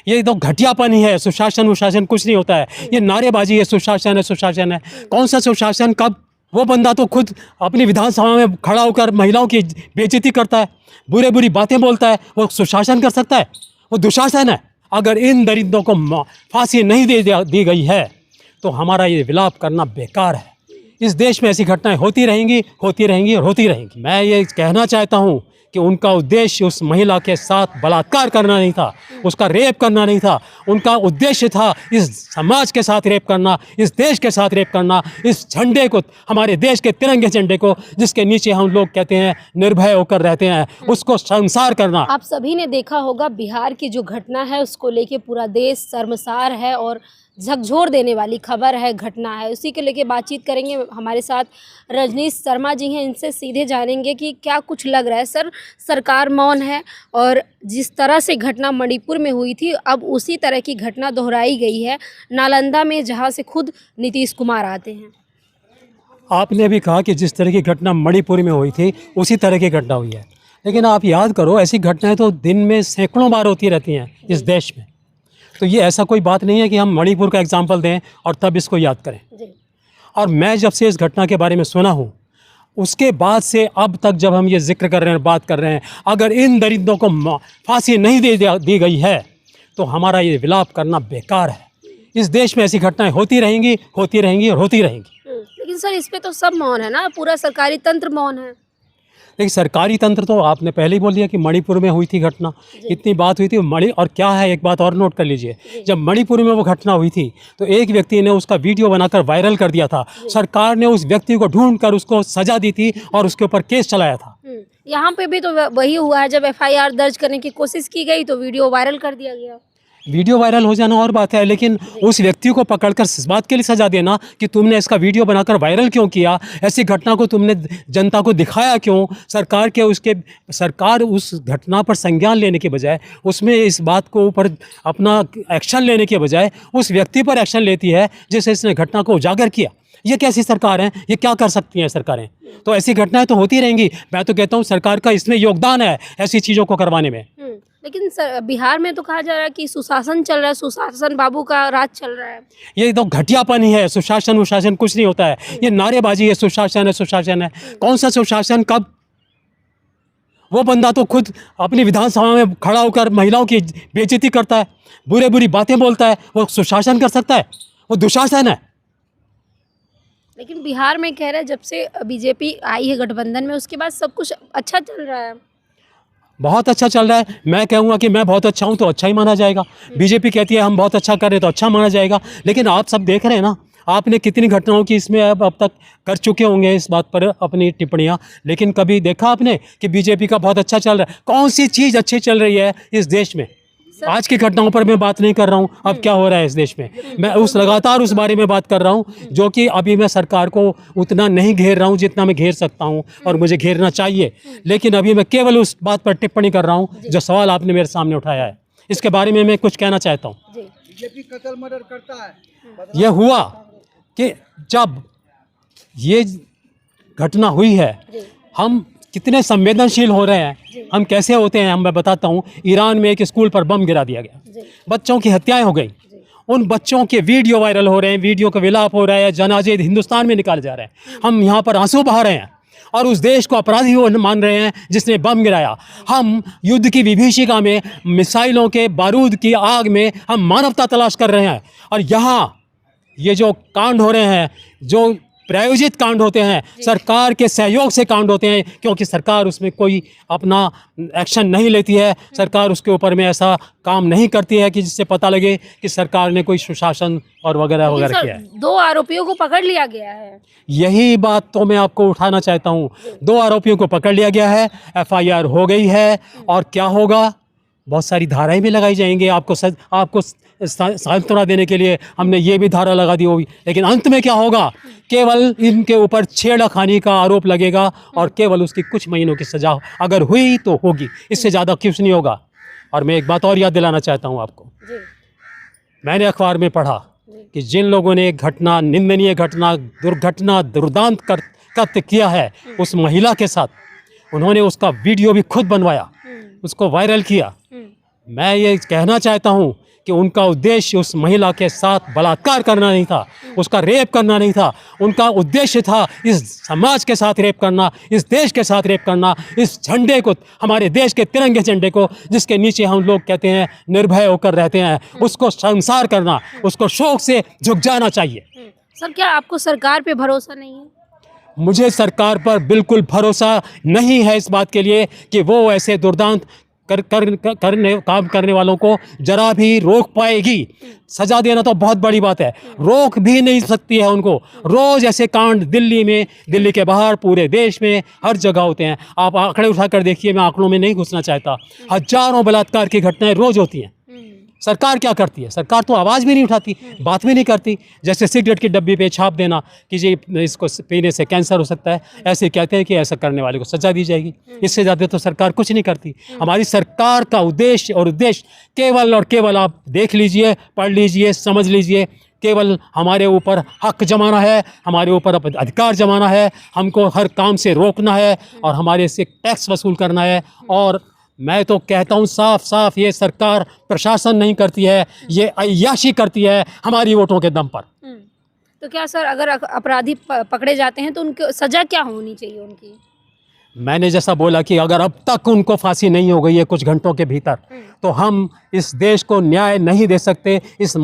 ये तो घटियापन ही है। सुशासन उशासन कुछ नहीं होता है, ये नारेबाजी है। सुशासन है, सुशासन है, कौन सा सुशासन? कब? वो बंदा तो खुद अपनी विधानसभा में खड़ा होकर महिलाओं की बेइज्जती करता है, बुरे बुरी बातें बोलता है, वो सुशासन कर सकता है? वो दुशासन है। अगर इन दरिंदों को फांसी नहीं दी गई है तो हमारा ये विलाप करना बेकार है। इस देश में ऐसी घटनाएं होती रहेंगी, होती रहेंगी और होती रहेंगी। मैं ये कहना चाहता हूँ कि उनका उद्देश्य उस महिला के साथ बलात्कार करना नहीं था, उसका रेप करना नहीं था। उनका उद्देश्य था इस समाज के साथ रेप करना, इस देश के साथ रेप करना, इस झंडे को, हमारे देश के तिरंगे झंडे को, जिसके नीचे हम लोग कहते हैं निर्भय होकर रहते हैं, उसको शर्मसार करना। आप सभी ने देखा होगा बिहार की जो घटना है उसको लेके पूरा देश शर्मसार है और झकझोर देने वाली खबर है, घटना है। उसी के लेके बातचीत करेंगे। हमारे साथ रजनीश शर्मा जी हैं, इनसे सीधे जानेंगे कि क्या कुछ लग रहा है। सर, सरकार मौन है और जिस तरह से घटना मणिपुर में हुई थी अब उसी तरह की घटना दोहराई गई है नालंदा में, जहां से खुद नीतीश कुमार आते हैं। आपने भी कहा कि जिस तरह की घटना मणिपुर में हुई थी उसी तरह की घटना हुई है, लेकिन आप याद करो ऐसी घटनाएं तो दिन में सैकड़ों बार होती रहती हैं इस देश में। तो ये ऐसा कोई बात नहीं है कि हम मणिपुर का एग्जाम्पल दें और तब इसको याद करें। और मैं जब से इस घटना के बारे में सुना हूँ उसके बाद से अब तक जब हम ये जिक्र कर रहे हैं, बात कर रहे हैं, अगर इन दरिंदों को फांसी नहीं दी गई है तो हमारा ये विलाप करना बेकार है। इस देश में ऐसी घटनाएं होती रहेंगी, होती रहेंगी और होती रहेंगी। लेकिन सर इस पे तो सब मौन है ना, पूरा सरकारी तंत्र मौन है। लेकिन सरकारी तंत्र तो आपने पहले ही बोल दिया कि मणिपुर में हुई थी घटना, इतनी बात हुई थी। और क्या है, एक बात और नोट कर लीजिए, जब मणिपुर में वो घटना हुई थी तो एक व्यक्ति ने उसका वीडियो बनाकर वायरल कर दिया था। सरकार ने उस व्यक्ति को ढूंढकर उसको सजा दी थी और उसके ऊपर केस चलाया था। यहाँ पे भी तो वही हुआ है, जब एफआईआर दर्ज करने की कोशिश की गई तो वीडियो वायरल कर दिया गया। वीडियो वायरल हो जाना और बात है, लेकिन उस व्यक्ति को पकड़कर इस बात के लिए सजा देना कि तुमने इसका वीडियो बनाकर वायरल क्यों किया, ऐसी घटना को तुमने जनता को दिखाया क्यों। सरकार उस घटना पर संज्ञान लेने के बजाय, उसमें इस बात को ऊपर अपना एक्शन लेने के बजाय उस व्यक्ति पर एक्शन लेती है जिससे इसने घटना को उजागर किया। ये कैसी सरकार है? ये क्या कर सकती हैं सरकारें? तो ऐसी घटनाएं तो होती रहेंगी। मैं तो कहता हूँ सरकार का इसमें योगदान है ऐसी चीज़ों को करवाने में। लेकिन सर बिहार में तो कहा जा रहा है कि सुशासन चल रहा है, सुशासन बाबू का राज चल रहा है। ये तो घटियापन ही है। सुशासन उशासन कुछ नहीं होता है, ये नारेबाजी है। सुशासन है, सुशासन है, कौन सा सुशासन? कब? वो बंदा तो खुद अपनी विधानसभा में खड़ा होकर महिलाओं की बेइज्जती करता है, बुरे बुरी बातें बोलता है, वो सुशासन कर सकता है? वो दुशासन है। लेकिन बिहार में कह रहे हैं जब से बीजेपी आई है गठबंधन में उसके बाद सब कुछ अच्छा चल रहा है। बहुत अच्छा चल रहा है। मैं कहूँगा कि मैं बहुत अच्छा हूँ तो अच्छा ही माना जाएगा। बीजेपी कहती है हम बहुत अच्छा कर रहे हैं तो अच्छा माना जाएगा। लेकिन आप सब देख रहे हैं ना, आपने कितनी घटनाओं की इसमें अब तक कर चुके होंगे इस बात पर अपनी टिप्पणियाँ, लेकिन कभी देखा आपने कि बीजेपी का बहुत अच्छा चल रहा है? कौन सी चीज़ अच्छी चल रही है इस देश में? आज की घटनाओं पर मैं बात नहीं कर रहा हूँ, अब क्या हो रहा है इस देश में, मैं लगातार उस बारे में बात कर रहा हूँ जो कि अभी मैं सरकार को उतना नहीं घेर रहा हूँ जितना मैं घेर सकता हूँ और मुझे घेरना चाहिए। लेकिन अभी मैं केवल उस बात पर टिप्पणी कर रहा हूँ जो सवाल आपने मेरे सामने उठाया है। इसके बारे में मैं कुछ कहना चाहता हूँ। बीजेपी कत्ल मर्डर करता है। यह हुआ कि जब ये घटना हुई है हम कितने संवेदनशील हो रहे हैं, हम कैसे होते हैं मैं बताता हूँ। ईरान में एक स्कूल पर बम गिरा दिया गया, बच्चों की हत्याएं हो गई, उन बच्चों के वीडियो वायरल हो रहे हैं, वीडियो का विलाप हो रहा है, जनाजे हिंदुस्तान में निकाले जा रहे हैं। हम यहाँ पर आंसू बहा रहे हैं और उस देश को अपराधी वो मान रहे हैं जिसने बम गिराया। हम युद्ध की विभीषिका में, मिसाइलों के बारूद की आग में हम मानवता तलाश कर रहे हैं। और यहाँ ये जो कांड हो रहे हैं, जो प्रायोजित कांड होते हैं, सरकार के सहयोग से कांड होते हैं, क्योंकि सरकार उसमें कोई अपना एक्शन नहीं लेती है। सरकार उसके ऊपर में ऐसा काम नहीं करती है कि जिससे पता लगे कि सरकार ने कोई सुशासन और वगैरह वगैरह किया है। 2 आरोपियों को पकड़ लिया गया है। यही बात तो मैं आपको उठाना चाहता हूँ। 2 आरोपियों को पकड़ लिया गया है, एफआईआर हो गई है और क्या होगा, बहुत सारी धाराएं भी लगाई जाएंगी। आपको सांत्वना देने के लिए हमने ये भी धारा लगा दी होगी, लेकिन अंत में क्या होगा, केवल इनके ऊपर छेड़खानी का आरोप लगेगा और केवल उसकी कुछ महीनों की सजा अगर हुई तो होगी, इससे ज़्यादा कुछ नहीं होगा। और मैं एक बात और याद दिलाना चाहता हूँ आपको, मैंने अखबार में पढ़ा कि जिन लोगों ने घटना, निंदनीय घटना, दुर्घटना, दुर्दांत कृत्य किया है उस महिला के साथ, उन्होंने उसका वीडियो भी खुद बनवाया, उसको वायरल किया। मैं ये कहना चाहता हूँ कि उनका उद्देश्य उस महिला के साथ बलात्कार करना नहीं था, उसका रेप करना नहीं था। उनका उद्देश्य था इस समाज के साथ रेप करना, इस देश के साथ रेप करना, इस झंडे को, हमारे देश के तिरंगे झंडे को, जिसके नीचे हम लोग कहते हैं निर्भय होकर रहते हैं, उसको शर्मसार करना, उसको शौक से झुक जाना चाहिए। सर, क्या आपको सरकार पे भरोसा नहीं है? मुझे सरकार पर बिल्कुल भरोसा नहीं है इस बात के लिए कि वो ऐसे दुर्दांत काम करने वालों को जरा भी रोक पाएगी। सजा देना तो बहुत बड़ी बात है, रोक भी नहीं सकती है उनको। रोज ऐसे कांड दिल्ली में, दिल्ली के बाहर, पूरे देश में हर जगह होते हैं। आप आंकड़े उठाकर देखिए, मैं आंकड़ों में नहीं घुसना चाहता। हजारों बलात्कार की घटनाएं रोज होती हैं। सरकार क्या करती है? सरकार तो आवाज़ भी नहीं उठाती, बात भी नहीं करती। जैसे सिगरेट की डब्बी पे छाप देना कि जी इसको पीने से कैंसर हो सकता है, ऐसे कहते हैं कि ऐसा करने वाले को सजा दी जाएगी। इससे ज़्यादा तो सरकार कुछ नहीं करती। हमारी सरकार का उद्देश्य केवल और केवल, आप देख लीजिए, पढ़ लीजिए, समझ लीजिए, केवल हमारे ऊपर हक जमाना है, हमारे ऊपर अधिकार जमाना है, हमको हर काम से रोकना है और हमारे से टैक्स वसूल करना है। और मैं तो कहता हूँ साफ साफ, ये सरकार प्रशासन नहीं करती है, ये अय्याशी करती है हमारी वोटों के दम पर। तो क्या सर, अगर अपराधी पकड़े जाते हैं तो उनकी सजा क्या होनी चाहिए उनकी? मैंने जैसा बोला कि अगर अब तक उनको फांसी नहीं हो गई है कुछ घंटों के भीतर, तो हम इस देश को न्याय नहीं दे सकते, इस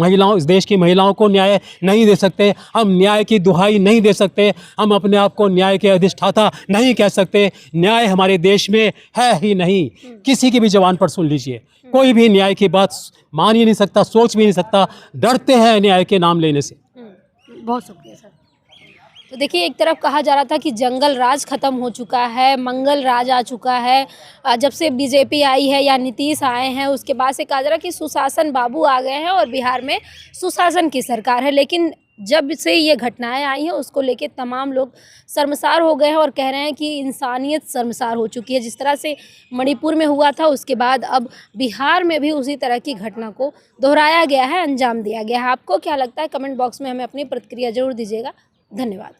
देश की महिलाओं को न्याय नहीं दे सकते, हम न्याय की दुहाई नहीं दे सकते, हम अपने आप को न्याय के अधिष्ठाता नहीं कह सकते। न्याय हमारे देश में है ही नहीं। किसी की भी जबान पर सुन लीजिए, कोई भी न्याय की बात मान ही नहीं सकता, सोच भी नहीं सकता, डरते हैं न्याय के नाम लेने से। बहुत शुक्रिया सर। तो देखिए, एक तरफ कहा जा रहा था कि जंगल राज खत्म हो चुका है, मंगल राज आ चुका है। जब से बीजेपी आई है या नीतीश आए हैं, उसके बाद से कहा जा रहा है कि सुशासन बाबू आ गए हैं और बिहार में सुशासन की सरकार है। लेकिन जब से ये घटनाएं आई हैं, उसको लेके तमाम लोग शर्मसार हो गए हैं और कह रहे हैं कि इंसानियत शर्मसार हो चुकी है। जिस तरह से मणिपुर में हुआ था, उसके बाद अब बिहार में भी उसी तरह की घटना को दोहराया गया है, अंजाम दिया गया है। आपको क्या लगता है? कमेंट बॉक्स में हमें अपनी प्रतिक्रिया जरूर दीजिएगा। धन्यवाद।